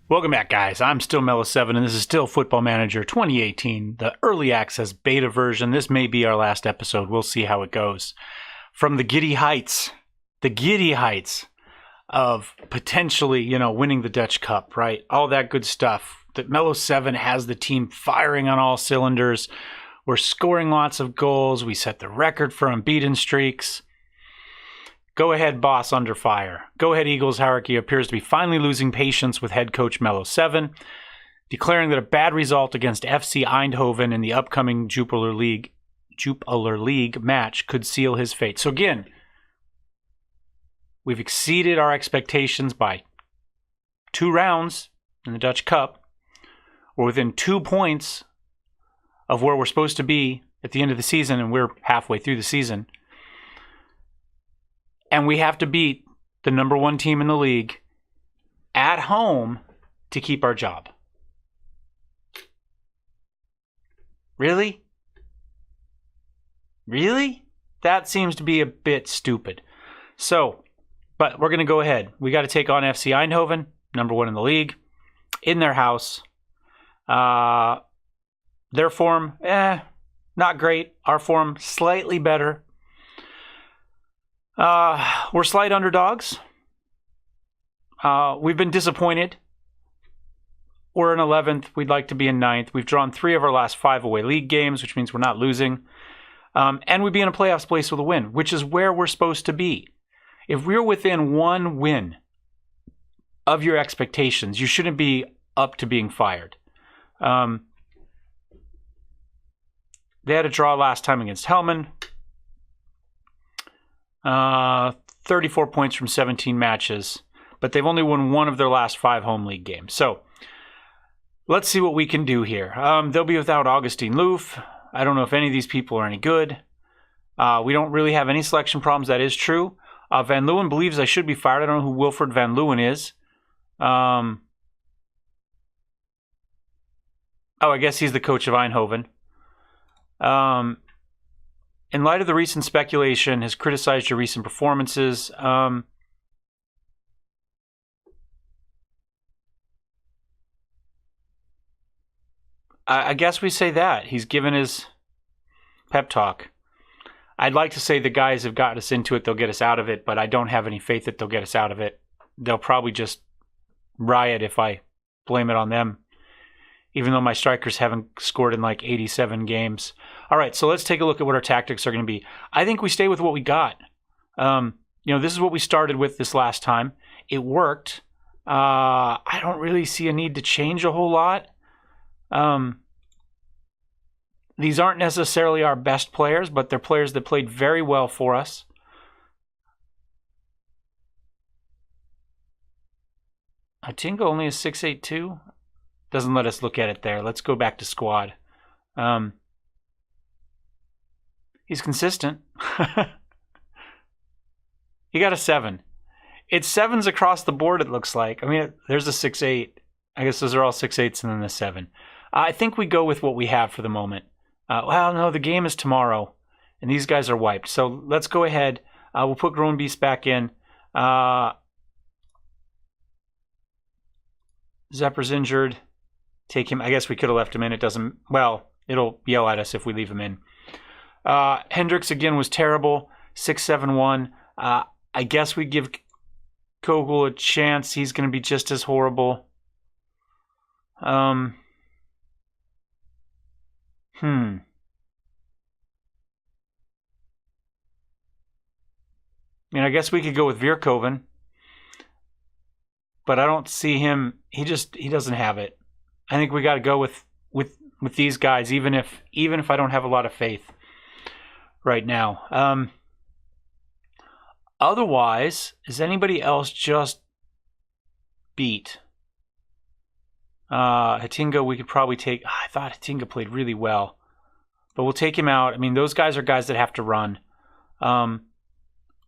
Welcome back, guys. I'm still Mellowseven, and this is still Football Manager 2018, the early access beta version. This may be our last episode. We'll see how it goes. From the giddy heights of potentially, winning the Dutch Cup, right? All that good stuff. That Mellowseven has the team firing on all cylinders. We're scoring lots of goals. We set the record for unbeaten streaks. Go ahead, boss, under fire. Go ahead, Eagles hierarchy appears to be finally losing patience with head coach Mellowseven, declaring that a bad result against FC Eindhoven in the upcoming Jupiler League match could seal his fate. So again, we've exceeded our expectations by 2 rounds in the Dutch Cup. We're within 2 points of where we're supposed to be at the end of the season, and we're halfway through the season. And we have to beat the number 1 team in the league at home to keep our job. Really? Really? That seems to be a bit stupid. So, but we're going to go ahead. We got to take on FC Eindhoven, number 1 in the league, in their house. Their form, not great. Our form, slightly better. We're slight underdogs. We've been disappointed. We're in 11th. We'd like to be in 9th. We've drawn 3 of our last 5 away league games, which means we're not losing. And we'd be in a playoffs place with a win, which is where we're supposed to be. If we're within 1 win of your expectations, you shouldn't be up to being fired. They had a draw last time against Helmand. 34 points from 17 matches, but they've only won 1 of their last 5 home league games. So let's see what we can do here. They'll be without Augustine Loof. I don't know if any of these people are any good. We don't really have any selection problems. That is true. Van Leeuwen believes I should be fired. I don't know who Wilfred Van Leeuwen is. I guess he's the coach of Eindhoven. In light of the recent speculation, has criticized your recent performances. I guess we say that. He's given his pep talk. I'd like to say the guys have gotten us into it, they'll get us out of it, but I don't have any faith that they'll get us out of it. They'll probably just riot if I blame it on them, even though my strikers haven't scored in like 87 games. All right, so let's take a look at what our tactics are going to be. I think we stay with what we got. This is what we started with this last time. It worked. I don't really see a need to change a whole lot. These aren't necessarily our best players, but they're players that played very well for us. Atinga only is 6'8" Doesn't let us look at it there. Let's go back to squad. He's consistent. He got a 7. It's 7s across the board, it looks like. I mean, there's a 6'8". I guess those are all 6'8s and then the 7. I think we go with what we have for the moment. No, the game is tomorrow, and these guys are wiped. So let's go ahead. We'll put Groenbeest back in. Zepper's injured. Take him. I guess we could have left him in. It doesn't. Well, it'll yell at us if we leave him in. Hendricks again was terrible. 6'7" I guess we give Kogel a chance. He's going to be just as horrible. I mean, I guess we could go with Veerkoven, but I don't see him. He doesn't have it. I think we got to go with these guys, even if I don't have a lot of faith right now. Otherwise, is anybody else just beat? Hatinga, we could probably take. I thought Hatinga played really well, but we'll take him out. I mean, those guys are guys that have to run.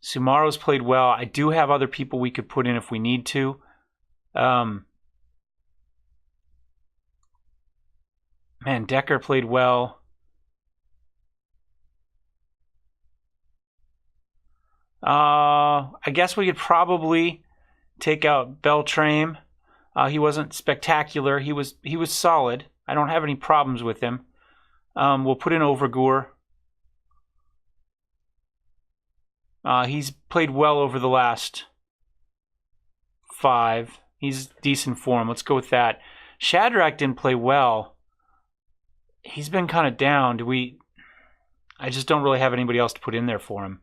Sumaro's played well. I do have other people we could put in if we need to. Decker played well. I guess we could probably take out Beltrame. He wasn't spectacular. He was solid. I don't have any problems with him. We'll put in Overgoor. He's played well over the last 5. He's decent form. Let's go with that. Shadrach didn't play well. He's been kind of down. I just don't really have anybody else to put in there for him.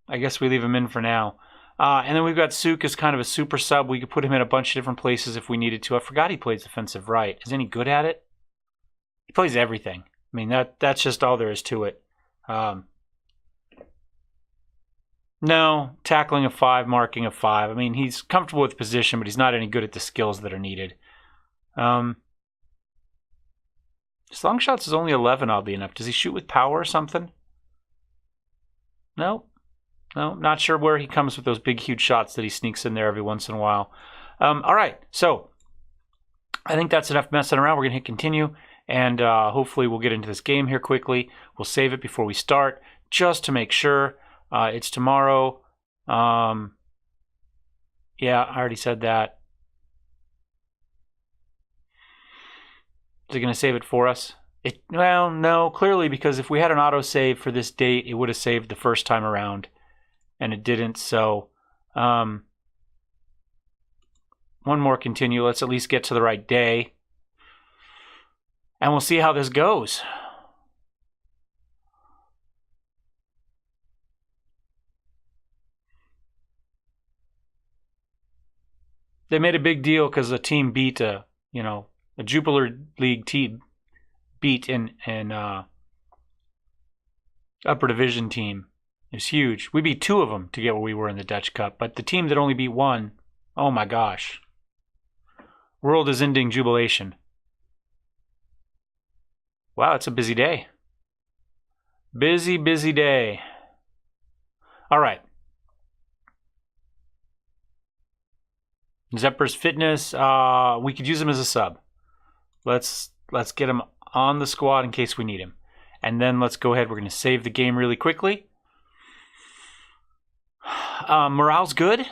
I guess we leave him in for now. And then we've got Suk as kind of a super sub. We could put him in a bunch of different places if we needed to. I forgot he plays defensive right. Is any good at it? He plays everything. I mean, that's just all there is to it. No, tackling a 5, marking a 5. I mean, he's comfortable with the position, but he's not any good at the skills that are needed. His long shots is only 11, oddly enough. Does he shoot with power or something? No, not sure where he comes with those big, huge shots that he sneaks in there every once in a while. All right, so I think that's enough messing around. We're going to hit continue, and hopefully we'll get into this game here quickly. We'll save it before we start, just to make sure. It's tomorrow. Yeah, I already said that. Is it going to save it for us? Well, no, clearly, because if we had an autosave for this date, it would have saved the first time around, and it didn't. So, one more continue. Let's at least get to the right day, and we'll see how this goes. They made a big deal because the team beat a Jupiler League team beat in upper division team. It was huge. We beat 2 of them to get where we were in the Dutch Cup, but the team that only beat 1, oh my gosh. World is ending jubilation. Wow, it's a busy day. Busy, busy day. All right. Zepper's fitness. We could use him as a sub. Let's get him on the squad in case we need him. And then let's go ahead. We're going to save the game really quickly. Morale's good.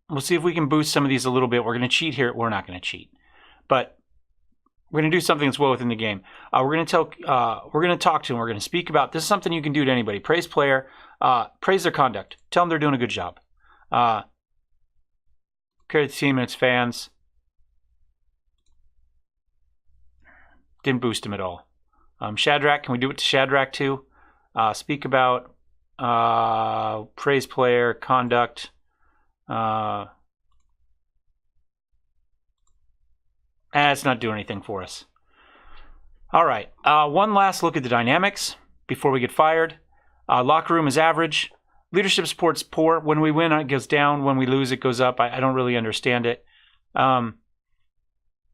We'll see if we can boost some of these a little bit. We're going to cheat here. We're not going to cheat. But we're going to do something that's well within the game. We're going to talk to them. We're going to speak about, this is something you can do to anybody. Praise player. Praise their conduct. Tell them they're doing a good job. Carry the team and its fans. Didn't boost him at all. Shadrach, can we do it to Shadrach too? Speak about praise player, conduct. It's not doing anything for us. All right. One last look at the dynamics before we get fired. Locker room is average. Leadership support's poor. When we win, it goes down. When we lose, it goes up. I don't really understand it.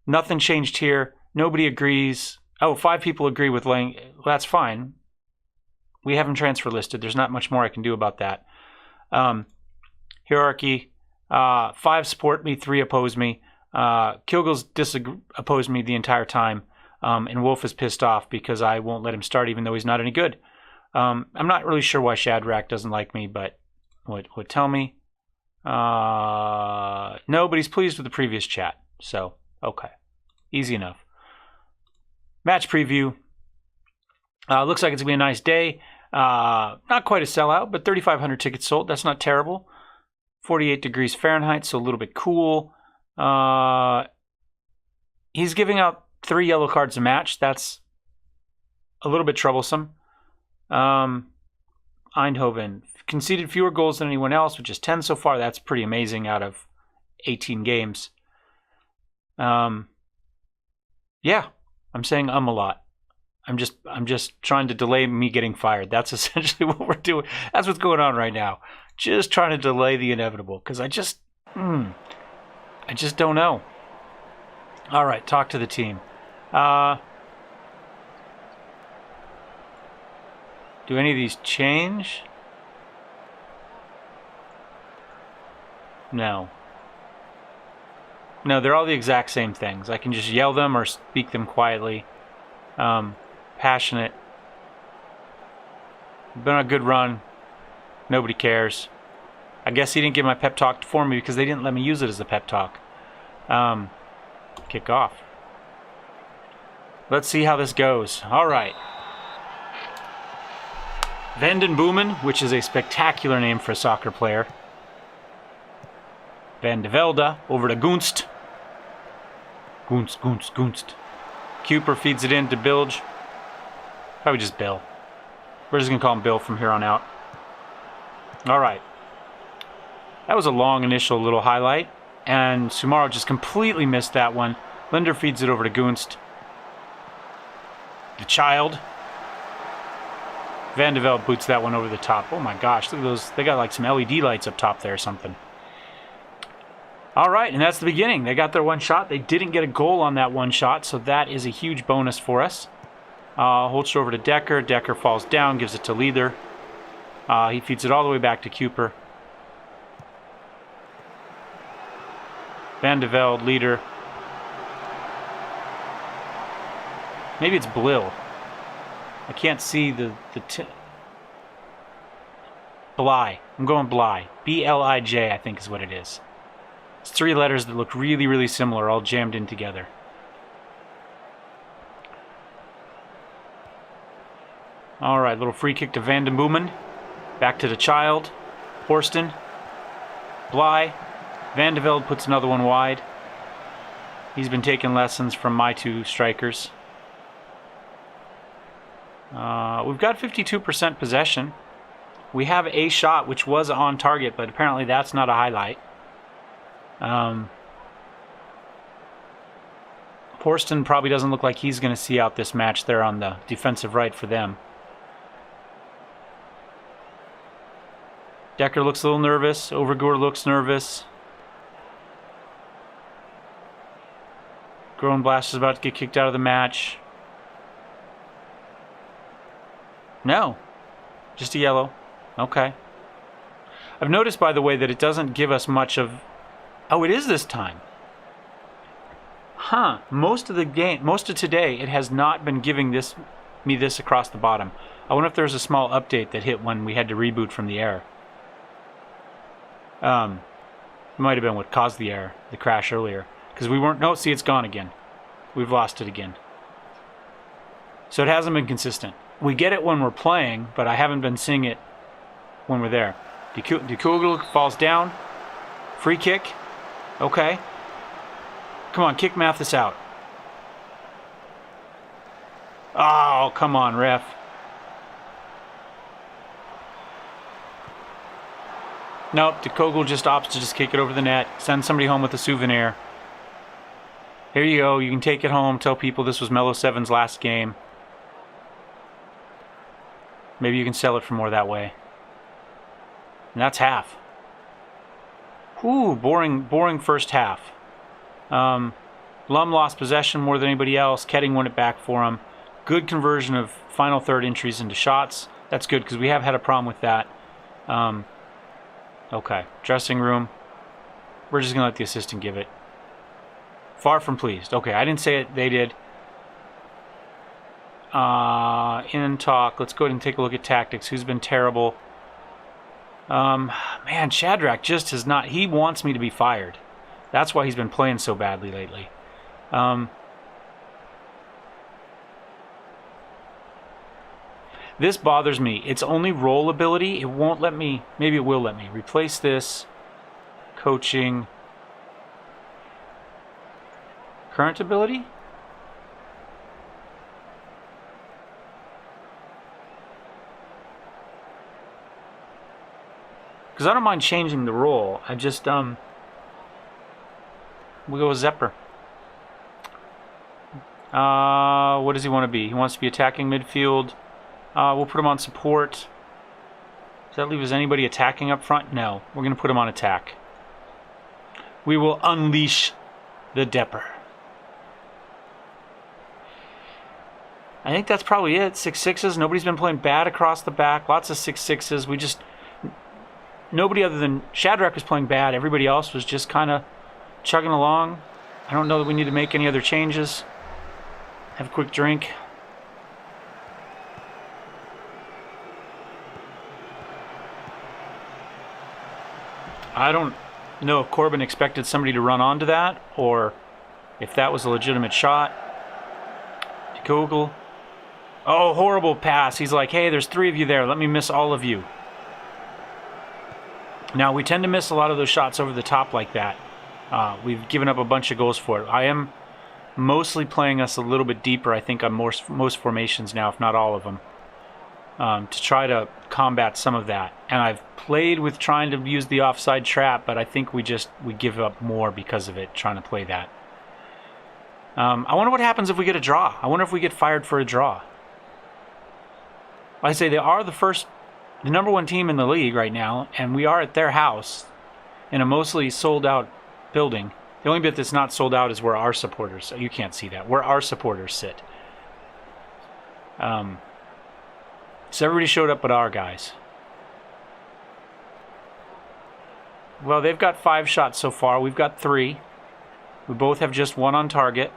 Nothing changed here. Nobody agrees. Oh, 5 people agree with Lang. Well, that's fine. We have him transfer listed. There's not much more I can do about that. Hierarchy. 5 support me. 3 oppose me. Kilgill's opposed me the entire time. And Wolf is pissed off because I won't let him start even though he's not any good. I'm not really sure why Shadrach doesn't like me, but would tell me. No, but he's pleased with the previous chat. So, okay. Easy enough. Match preview. Looks like it's going to be a nice day. Not quite a sellout, but 3,500 tickets sold. That's not terrible. 48 degrees Fahrenheit, so a little bit cool. He's giving out 3 yellow cards a match. That's a little bit troublesome. Eindhoven conceded fewer goals than anyone else, which is 10 so far. That's pretty amazing out of 18 games. Yeah, I'm saying a lot. I'm just trying to delay me getting fired. That's essentially what we're doing. That's what's going on right now. Just trying to delay the inevitable because I just don't know. All right, talk to the team. Do any of these change? No. No, they're all the exact same things. I can just yell them or speak them quietly. Passionate. Been on a good run. Nobody cares. I guess he didn't give my pep talk for me because they didn't let me use it as a pep talk. Kick off. Let's see how this goes. All right. Vanden Boomen, which is a spectacular name for a soccer player. Van de Velde over to Gunst. Gunst. Cooper feeds it in to Bilge. Probably just Bill. We're just going to call him Bill from here on out. All right. That was a long initial little highlight. And Sumaro just completely missed that one. Linder feeds it over to Gunst. The child. Van de Velde boots that one over the top. Oh my gosh, look at those. They got like some LED lights up top there or something. All right, and that's the beginning. They got their one shot. They didn't get a goal on that one shot, so that is a huge bonus for us. Holster over to Decker. Decker falls down, gives it to Leader. He feeds it all the way back to Cooper. Van de Velde, Leader. Maybe it's Blil. I can't see the Bly. I'm going Bly. B-L-I-J, I think is what it is. It's three letters that look really, really similar, all jammed in together. All right, little free kick to Vanden Boomen. Back to the child. Horston. Bly. Van de Velde puts another one wide. He's been taking lessons from my two strikers. We've got 52% possession. We have a shot which was on target, but apparently that's not a highlight. Horston probably doesn't look like he's going to see out this match there on the defensive right for them. Decker looks a little nervous. Overgoor looks nervous. Groenblast is about to get kicked out of the match. No. Just a yellow. Okay. I've noticed, by the way, that it doesn't give us much of... Oh, it is this time. Huh. Most of the game, most of today, it has not been giving me this across the bottom. I wonder if there's a small update that hit when we had to reboot from the error. It might have been what caused the error, the crash earlier. Because we weren't... No, see, it's gone again. We've lost it again. So it hasn't been consistent. We get it when we're playing, but I haven't been seeing it when we're there. De Kugel falls down. Free kick. Okay. Come on, kick Mathis out. Oh, come on, ref. Nope, De Kogel just opts to just kick it over the net. Send somebody home with a souvenir. Here you go. You can take it home. Tell people this was Mellowseven's last game. Maybe you can sell it for more that way. And that's half. Whew, boring first half. Lum lost possession more than anybody else. Ketting won it back for him. Good conversion of final third entries into shots. That's good because we have had a problem with that. Okay, dressing room. We're just going to let the assistant give it. Far from pleased. Okay, I didn't say it. They did. In talk. Let's go ahead and take a look at tactics. Who's been terrible? Man, Shadrach just has not... He wants me to be fired. That's why he's been playing so badly lately. This bothers me. It's only roll ability. It won't let me... Maybe it will let me. Replace this. Coaching. Current ability? Because I don't mind changing the role. I just, we'll go with Zepper. What does he want to be? He wants to be attacking midfield. We'll put him on support. Does that leave us anybody attacking up front? No. We're going to put him on attack. We will unleash the Depper. I think that's probably it. 6-6s. Nobody's been playing bad across the back. Lots of 6-6s. We just... Nobody other than Shadrach was playing bad. Everybody else was just kind of chugging along. I don't know that we need to make any other changes. Have a quick drink. I don't know if Corbin expected somebody to run onto that or if that was a legitimate shot. Kogel. Oh, horrible pass. He's like, hey, there's 3 of you there. Let me miss all of you. Now, we tend to miss a lot of those shots over the top like that. We've given up a bunch of goals for it. I am mostly playing us a little bit deeper, I think, on most formations now, if not all of them, to try to combat some of that. And I've played with trying to use the offside trap, but I think we give up more because of it, trying to play that. I wonder what happens if we get a draw. I wonder if we get fired for a draw. Like I say, they are the number 1 team in the league right now, and we are at their house in a mostly sold-out building. The only bit that's not sold out is where our supporters, you can't see that, where our supporters sit. So everybody showed up but our guys. Well, they've got 5 shots so far. We've got 3. We both have just 1 on target.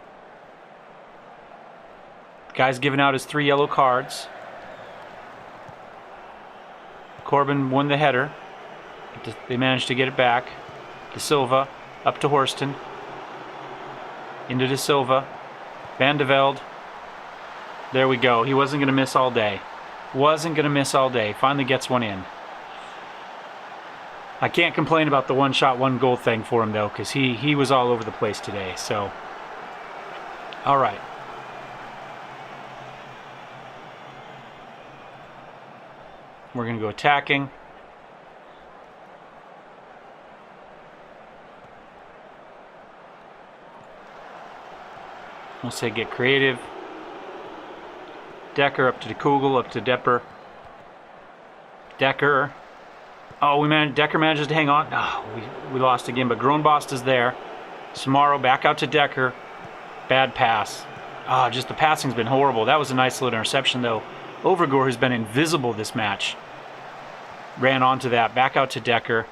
The guy's giving out his 3 yellow cards. Corbin won the header. They managed to get it back. De Silva up to Horston. Into De Silva. Van de Velde. There we go. He wasn't going to miss all day. Wasn't going to miss all day. Finally gets one in. I can't complain about the 1 shot, 1 goal thing for him, though, because he was all over the place today. So, all right. We're going to go attacking. We'll say get creative. Decker up to the Kugel, up to Depper. Decker. Oh, Decker manages to hang on. Oh, we lost again, but Gronbost is there. Samaro back out to Decker. Bad pass. Just the passing's been horrible. That was a nice little interception, though. Overgore, who's been invisible this match, ran onto that. Back out to Decker.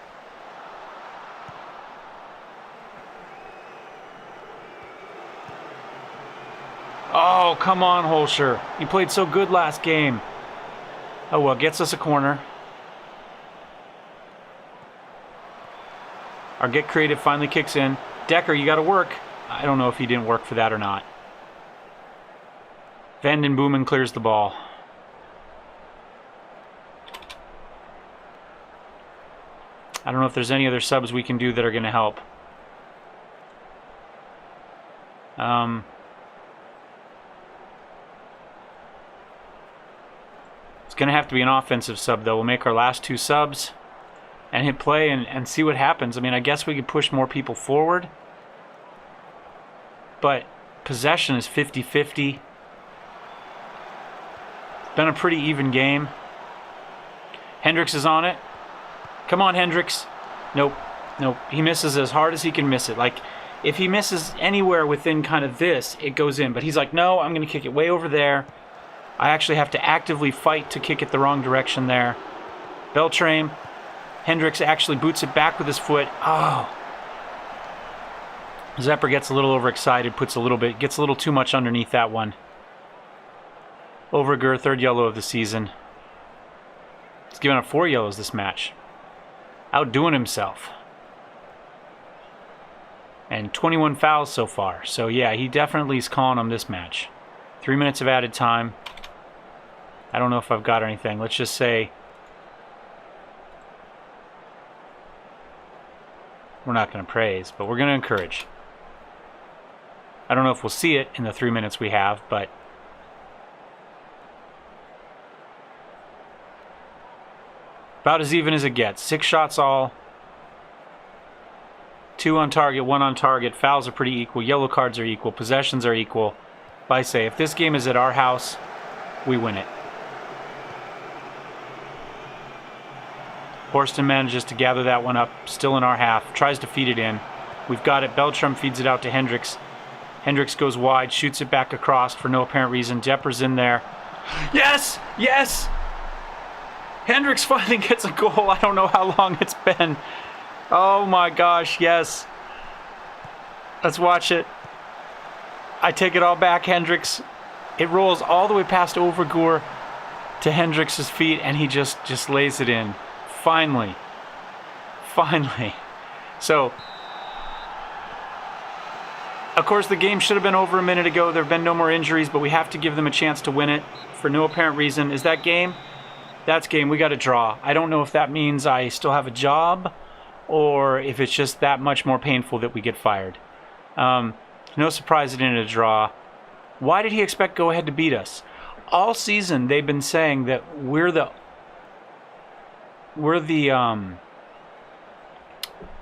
Oh, come on, Holscher. He played so good last game. Oh, well, gets us a corner. Our get creative finally kicks in. Decker, you got to work. I don't know if he didn't work for that or not. Van den Boomen clears the ball. I don't know if there's any other subs we can do that are going to help. It's going to have to be an offensive sub, though. We'll make our last 2 subs and hit play and see what happens. I mean, I guess we could push more people forward, but possession is 50-50. It's been a pretty even game. Hendricks is on it. Come on, Hendricks. Nope. He misses as hard as he can miss it. Like, if he misses anywhere within kind of this, it goes in. But he's like, no, I'm going to kick it way over there. I actually have to actively fight to kick it the wrong direction there. Beltrame. Hendricks actually boots it back with his foot. Oh. Zepper gets a little overexcited, gets a little too much underneath that one. Overger, 3rd yellow of the season. He's given up 4 yellows this match. Outdoing himself. And 21 fouls so far. So yeah, he definitely is calling on this match. 3 minutes of added time. I don't know if I've got anything. Let's just say we're not going to praise, but we're going to encourage. I don't know if we'll see it in the 3 minutes we have, but about as even as it gets. 6 shots all. 2 on target, 1 on target. Fouls are pretty equal. Yellow cards are equal. Possessions are equal. But I say, if this game is at our house, we win it. Horston manages to gather that one up, still in our half. Tries to feed it in. We've got it. Beltram feeds it out to Hendricks. Hendricks goes wide, shoots it back across for no apparent reason. Depper's in there. Yes! Yes! Hendricks finally gets a goal. I don't know how long it's been. Oh my gosh, yes. Let's watch it. I take it all back, Hendricks. It rolls all the way past Overgoor to Hendricks' feet, and he just lays it in. Finally. So, of course, the game should have been over a minute ago. There have been no more injuries, but we have to give them a chance to win it for no apparent reason. Is that game? That's game. We got to draw. I don't know if that means I still have a job or if it's just that much more painful that we get fired. No surprise it ended a draw. Why did he expect Go Ahead to beat us? All season they've been saying that we're the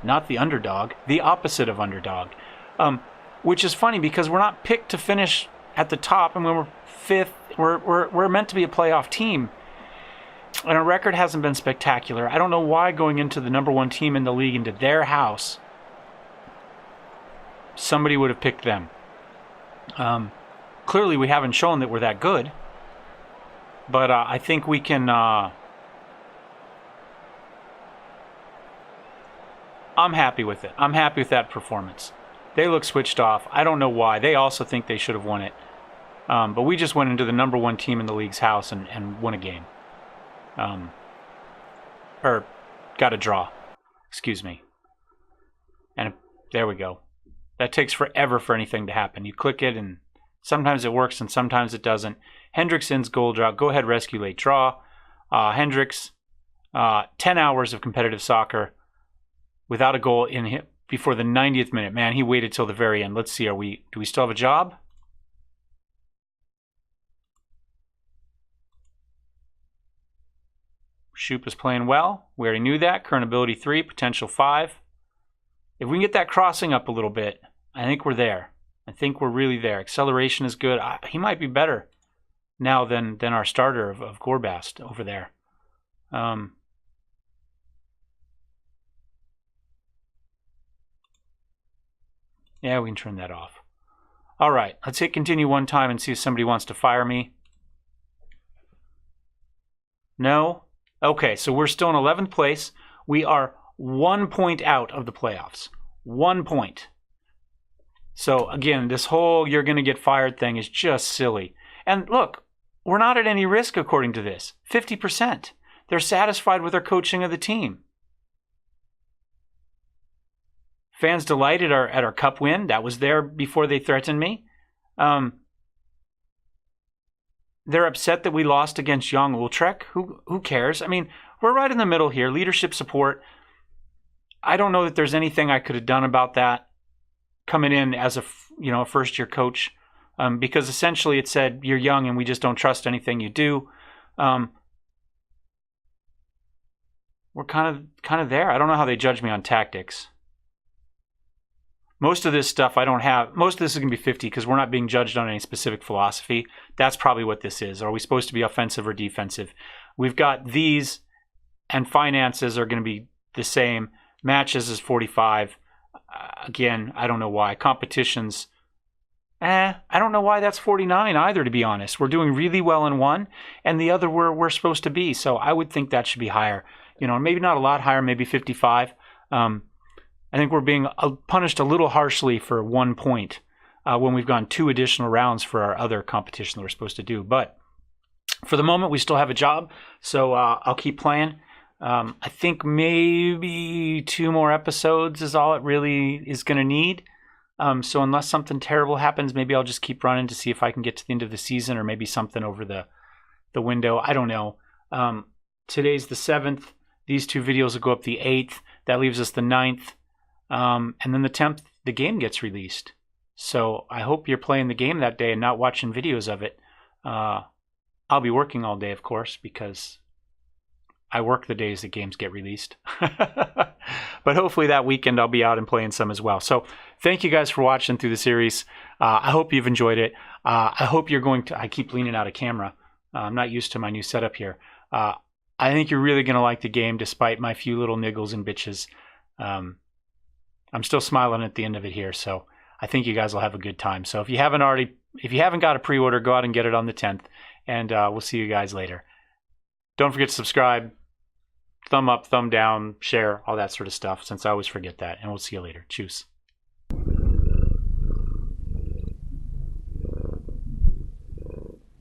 not the underdog, the opposite of underdog. Which is funny because we're not picked to finish at the top, and when we're fifth, we're meant to be a playoff team. And our record hasn't been spectacular. I don't know why going into the number one team in the league, into their house, somebody would have picked them. Clearly we haven't shown that we're that good. But I think we can... I'm happy with it. I'm happy with that performance. They look switched off. I don't know why. They also think they should have won it. But we just went into the number one team in the league's house and won a game. Or got a draw. Excuse me. And there we go. That takes forever for anything to happen. You click it and sometimes it works and sometimes it doesn't. Hendricks ends goal draw. Go ahead, rescue late draw. Hendricks, 10 hours of competitive soccer without a goal in him before the 90th minute. Man, he waited till the very end. Let's see, do we still have a job? Shoop is playing well. We already knew that. Current ability 3, potential 5. If we can get that crossing up a little bit, I think we're there. I think we're really there. Acceleration is good. He might be better now than our starter of Gorbast over there. Yeah, we can turn that off. All right, let's hit continue one time and see if somebody wants to fire me. No? Okay, so we're still in 11th place. We are 1 point out of the playoffs. 1 point. So again, this whole you're going to get fired thing is just silly. And look, we're not at any risk according to this. 50%. They're satisfied with our coaching of the team. Fans delighted at our cup win. That was there before they threatened me. They're upset that we lost against Young Ultrek. Who cares? I mean, we're right in the middle here. Leadership support. I don't know that there's anything I could have done about that coming in as a first-year coach, because essentially it said you're young and we just don't trust anything you do. We're kind of there. I don't know how they judge me on tactics. Most of this stuff I don't have. Most of this is going to be 50 because we're not being judged on any specific philosophy. That's probably what this is. Are we supposed to be offensive or defensive? We've got these, and finances are going to be the same. Matches is 45. Again, I don't know why. Competitions, I don't know why that's 49 either, to be honest. We're doing really well in one, and the other we're supposed to be. So I would think that should be higher. Maybe not a lot higher, maybe 55. I think we're being punished a little harshly for 1 point when we've gone 2 additional rounds for our other competition that we're supposed to do. But for the moment, we still have a job, so I'll keep playing. I think maybe 2 more episodes is all it really is going to need. So unless something terrible happens, maybe I'll just keep running to see if I can get to the end of the season, or maybe something over the window. I don't know. Today's the 7th. These 2 videos will go up the 8th. That leaves us the 9th. And then the 10th, the game gets released. So I hope you're playing the game that day and not watching videos of it. I'll be working all day, of course, because I work the days that games get released. But hopefully that weekend I'll be out and playing some as well. So thank you guys for watching through the series. I hope you've enjoyed it. I hope you're going to... I keep leaning out of camera. I'm not used to my new setup here. I think you're really going to like the game despite my few little niggles and bitches. I'm still smiling at the end of it here, so I think you guys will have a good time. So if you haven't got a pre-order, go out and get it on the 10th, and we'll see you guys later. Don't forget to subscribe, thumb up, thumb down, share, all that sort of stuff, since I always forget that, and we'll see you later. Cheers.